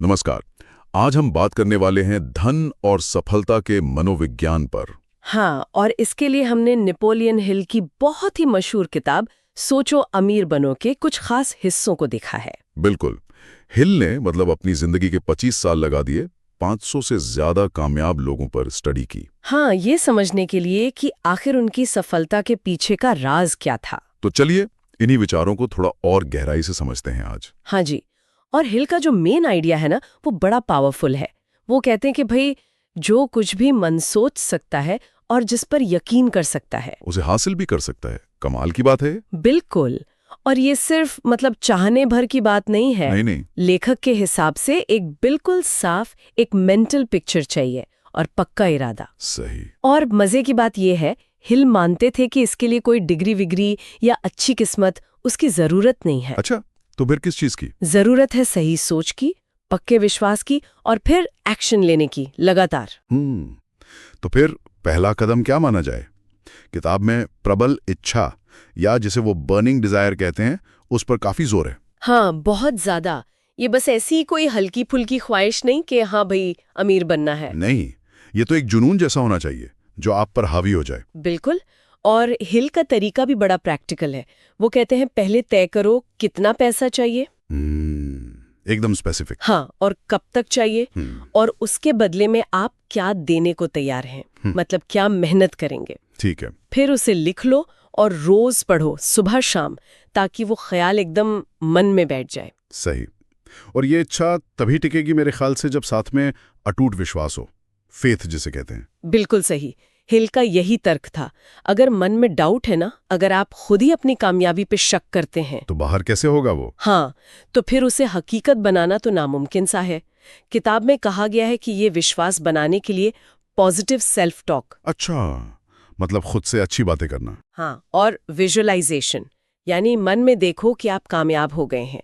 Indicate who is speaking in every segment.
Speaker 1: नमस्कार। आज हम बात करने वाले हैं धन और सफलता के मनोविज्ञान पर।
Speaker 2: हाँ, और इसके लिए हमने नेपोलियन हिल की बहुत ही मशहूर किताब सोचो अमीर बनो के कुछ खास हिस्सों को देखा है।
Speaker 1: बिल्कुल। हिल ने अपनी जिंदगी के 25 साल लगा दिए 500 से ज्यादा कामयाब लोगों पर स्टडी की।
Speaker 2: हाँ, ये समझने के लिए कि आखिर उनकी सफलता के पीछे का राज क्या था।
Speaker 1: तो चलिए इन्हीं विचारों को थोड़ा और गहराई से समझते हैं आज।
Speaker 2: हाँ जी, और हिल का जो मेन आइडिया है ना, वो बड़ा पावरफुल है। वो कहते हैं कि भाई जो कुछ भी मन सोच सकता है और जिस पर यकीन कर सकता है
Speaker 1: उसे हासिल भी कर सकता है। कमाल की बात है।
Speaker 2: बिल्कुल। और ये सिर्फ चाहने भर की बात नहीं है।
Speaker 1: नहीं।
Speaker 2: लेखक के हिसाब से एक बिल्कुल साफ एक मेंटल पिक्चर चाहिए और पक्का इरादा।
Speaker 1: सही।
Speaker 2: और मजे की बात यह है, हिल मानते थे कि इसके लिए कोई डिग्री विग्री या अच्छी किस्मत उसकी जरूरत नहीं है।
Speaker 1: अच्छा, तो फिर किस चीज की
Speaker 2: जरूरत है? सही सोच की, पक्के विश्वास की और फिर एक्शन लेने की लगातार।
Speaker 1: तो फिर पहला कदम क्या माना जाए? किताब में प्रबल इच्छा या जिसे वो बर्निंग डिजायर कहते हैं, उस पर काफी जोर है।
Speaker 2: हाँ, बहुत ज्यादा। ये बस ऐसी कोई हल्की फुल्की ख्वाहिश नहीं कि हाँ भाई अमीर बनना है।
Speaker 1: नहीं, ये तो एक जुनून जैसा होना चाहिए जो आप पर हावी हो जाए।
Speaker 2: बिल्कुल। और हिल का तरीका भी बड़ा प्रैक्टिकल है। वो कहते हैं पहले तय करो कितना पैसा चाहिए।
Speaker 1: एकदम स्पेसिफिक।
Speaker 2: हाँ, और कब तक चाहिए और उसके बदले में आप क्या देने को तैयार हैं, क्या मेहनत करेंगे।
Speaker 1: ठीक है।
Speaker 2: फिर उसे लिख लो और रोज पढ़ो, सुबह शाम, ताकि वो ख्याल एकदम मन में बैठ जाए।
Speaker 1: सही। और ये इच्छा तभी टिकेगी मेरे ख्याल से जब साथ में अटूट विश्वास हो, फेथ जिसे कहते हैं।
Speaker 2: बिल्कुल सही। हिल का यही तर्क था। अगर मन में डाउट है ना, अगर आप खुद ही अपनी कामयाबी पे शक करते हैं
Speaker 1: तो बाहर कैसे होगा वो?
Speaker 2: हाँ, तो फिर उसे हकीकत बनाना तो नामुमकिन सा है। किताब में कहा गया है कि ये विश्वास बनाने के लिए पॉजिटिव सेल्फ टॉक।
Speaker 1: अच्छा, खुद से अच्छी बातें करना।
Speaker 2: हाँ, और विजुअलाइजेशन, यानी मन में देखो कि आप कामयाब हो गए हैं।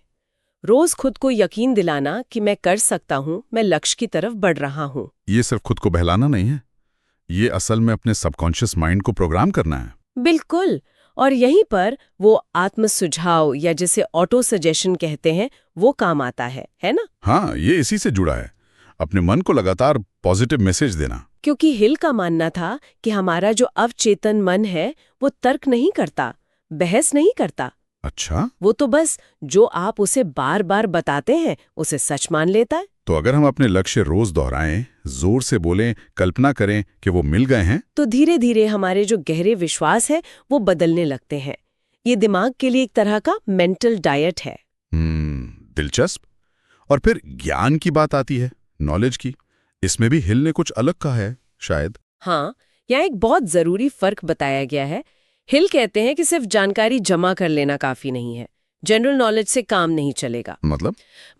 Speaker 2: रोज खुद को यकीन दिलाना कि मैं कर सकता हूँ, मैं लक्ष्य की तरफ बढ़ रहा हूँ।
Speaker 1: ये सिर्फ खुद को बहलाना नहीं है, ये असल में अपने सबकॉन्शियस माइंड को प्रोग्राम करना है।
Speaker 2: बिल्कुल। और यहीं पर वो आत्म सुझाव या जिसे ऑटो सजेशन कहते हैं, वो काम आता है ना?
Speaker 1: हाँ, ये इसी से जुड़ा है, अपने मन को लगातार पॉजिटिव मैसेज देना।
Speaker 2: क्योंकि हिल का मानना था कि हमारा जो अवचेतन मन है वो तर्क नहीं करता, बहस नहीं करता।
Speaker 1: अच्छा,
Speaker 2: वो तो बस जो आप उसे बार बार बताते हैं उसे सच मान लेता है।
Speaker 1: तो अगर हम अपने लक्ष्य रोज दोहराएं, जोर से बोलें, कल्पना करें कि वो मिल गए हैं,
Speaker 2: तो धीरे धीरे हमारे जो गहरे विश्वास है वो बदलने लगते हैं। ये दिमाग के लिए एक तरह का मेंटल डाइट है।
Speaker 1: दिलचस्प। और फिर ज्ञान की बात आती है, नॉलेज की। इसमें भी हिल ने कुछ अलग कहा है शायद।
Speaker 2: हाँ, यहाँ एक बहुत जरूरी फर्क बताया गया है। हिल कहते हैं कि सिर्फ जानकारी जमा कर लेना काफी नहीं है, जनरल नॉलेज से काम नहीं चलेगा।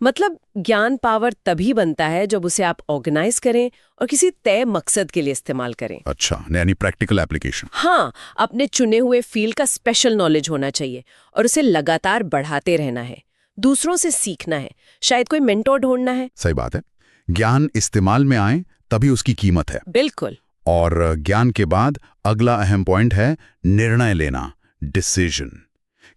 Speaker 2: मतलब ज्ञान पावर तभी बनता है जब उसे आप ऑर्गेनाइज करें और किसी तय मकसद के लिए इस्तेमाल करें।
Speaker 1: अच्छा, यानी प्रैक्टिकल एप्लीकेशन।
Speaker 2: हाँ, अपने चुने हुए फील्ड का स्पेशल नॉलेज होना चाहिए और उसे लगातार बढ़ाते रहना है, दूसरों से सीखना है, शायद कोई मेंटोर ढूंढना है।
Speaker 1: सही बात है। ज्ञान इस्तेमाल में आए तभी उसकी कीमत है।
Speaker 2: बिल्कुल।
Speaker 1: और ज्ञान के बाद अगला अहम पॉइंट है निर्णय लेना, डिसीजन।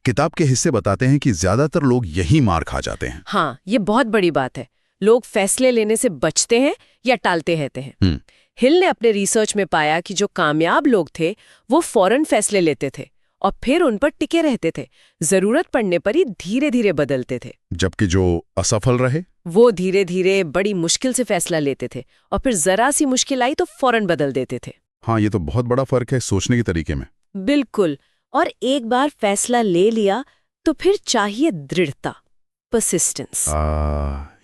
Speaker 1: किताब के हिस्से बताते हैं कि ज्यादातर लोग यही मार खा जाते हैं।
Speaker 2: हाँ, ये बहुत बड़ी बात है। लोग फैसले लेने से बचते हैं या टालते रहते हैं। हिल ने अपने रिसर्च में पाया कि जो कामयाब लोग थे वो फौरन फैसले लेते थे और फिर उन पर टिके रहते थे, जरूरत पड़ने पर ही धीरे धीरे बदलते थे।
Speaker 1: जबकि जो असफल रहे
Speaker 2: वो धीरे धीरे बड़ी मुश्किल से फैसला लेते थे और फिर जरा सी मुश्किल आई तो फौरन बदल देते थे।
Speaker 1: हाँ, ये तो बहुत बड़ा फर्क है सोचने के तरीके में।
Speaker 2: बिल्कुल। और एक बार फैसला ले लिया तो फिर चाहिए दृढ़ता, परसिस्टेंस।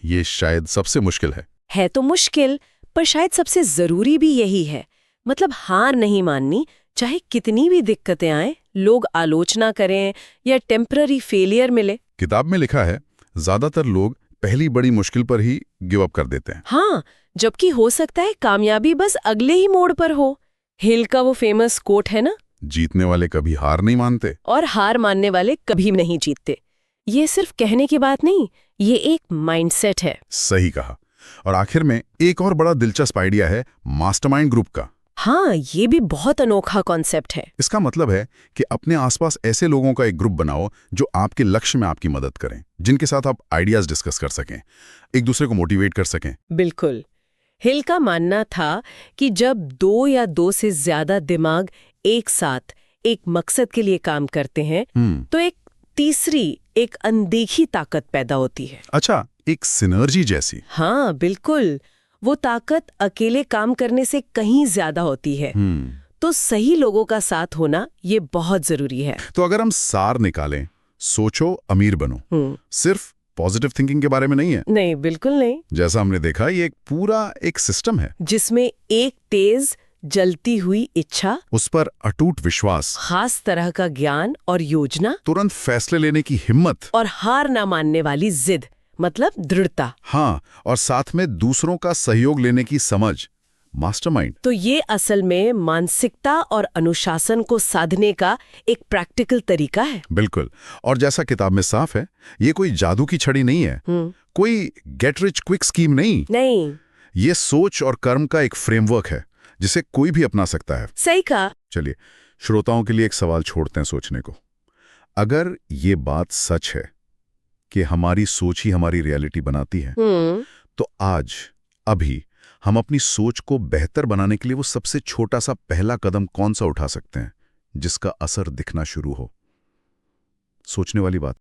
Speaker 1: ये शायद सबसे मुश्किल है
Speaker 2: तो मुश्किल, पर शायद सबसे जरूरी भी यही है। हार नहीं माननी, चाहे कितनी भी दिक्कतें आए, लोग आलोचना करें या टेम्पररी फेलियर मिले।
Speaker 1: किताब में लिखा है ज्यादातर लोग पहली बड़ी मुश्किल पर ही गिव अप कर देते हैं।
Speaker 2: हाँ, जबकि हो सकता है कामयाबी बस अगले ही मोड़ पर हो। हिल का वो फेमस कोट है ना,
Speaker 1: जीतने वाले कभी हार नहीं मानते
Speaker 2: और हार मानने वाले कभी नहीं जीतते। ये सिर्फ कहने की बात नहीं, ये एक माइंडसेट है।
Speaker 1: सही कहा। और आखिर में एक और बड़ा दिलचस्प आइडिया है मास्टरमाइंड ग्रुप का।
Speaker 2: हाँ, ये भी बहुत अनोखा कॉन्सेप्ट है।
Speaker 1: इसका मतलब है कि अपने आसपास ऐसे लोगों का एक ग्रुप बनाओ जो आपके लक्ष्य में आपकी मदद करें, जिनके साथ आप आइडियाज डिस्कस कर सकें, एक दूसरे को मोटिवेट कर सकें।
Speaker 2: बिल्कुल। हिल का मानना था कि जब 2 या 2 से ज्यादा दिमाग एक साथ एक मकसद के लिए काम करते हैं तो एक तीसरी, एक अनदेखी ताकत पैदा होती है।
Speaker 1: अच्छा, एक सिनर्जी जैसी।
Speaker 2: हाँ, बिल्कुल। वो ताकत अकेले काम करने से कहीं ज्यादा होती है। तो सही लोगों का साथ होना ये बहुत जरूरी है।
Speaker 1: तो अगर हम सार निकालें, सोचो अमीर बनो, सिर्फ पॉजिटिव थिंकिंग के बारे में नहीं है।
Speaker 2: नहीं, बिल्कुल नहीं।
Speaker 1: जैसा हमने देखा, ये एक सिस्टम है
Speaker 2: जिसमें एक तेज जलती हुई इच्छा,
Speaker 1: उस पर अटूट विश्वास,
Speaker 2: खास तरह का ज्ञान और योजना,
Speaker 1: तुरंत फैसले लेने की हिम्मत
Speaker 2: और हार ना मानने वाली जिद, मतलब दृढ़ता।
Speaker 1: हाँ, और साथ में दूसरों का सहयोग लेने की समझ, मास्टरमाइंड।
Speaker 2: तो ये असल में मानसिकता और अनुशासन को साधने का एक प्रैक्टिकल तरीका है।
Speaker 1: बिल्कुल। और जैसा किताब में साफ है, ये कोई जादू की छड़ी नहीं है, कोई गेट रिच क्विक स्कीम नहीं। ये सोच और कर्म का एक फ्रेमवर्क है जिसे कोई भी अपना सकता है।
Speaker 2: सही कहा।
Speaker 1: चलिए, श्रोताओं के लिए एक सवाल छोड़ते हैं सोचने को। अगर ये बात सच है कि हमारी सोच ही हमारी रियलिटी बनाती है, तो आज, अभी हम अपनी सोच को बेहतर बनाने के लिए वो सबसे छोटा सा पहला कदम कौन सा उठा सकते हैं जिसका असर दिखना शुरू हो? सोचने वाली बात।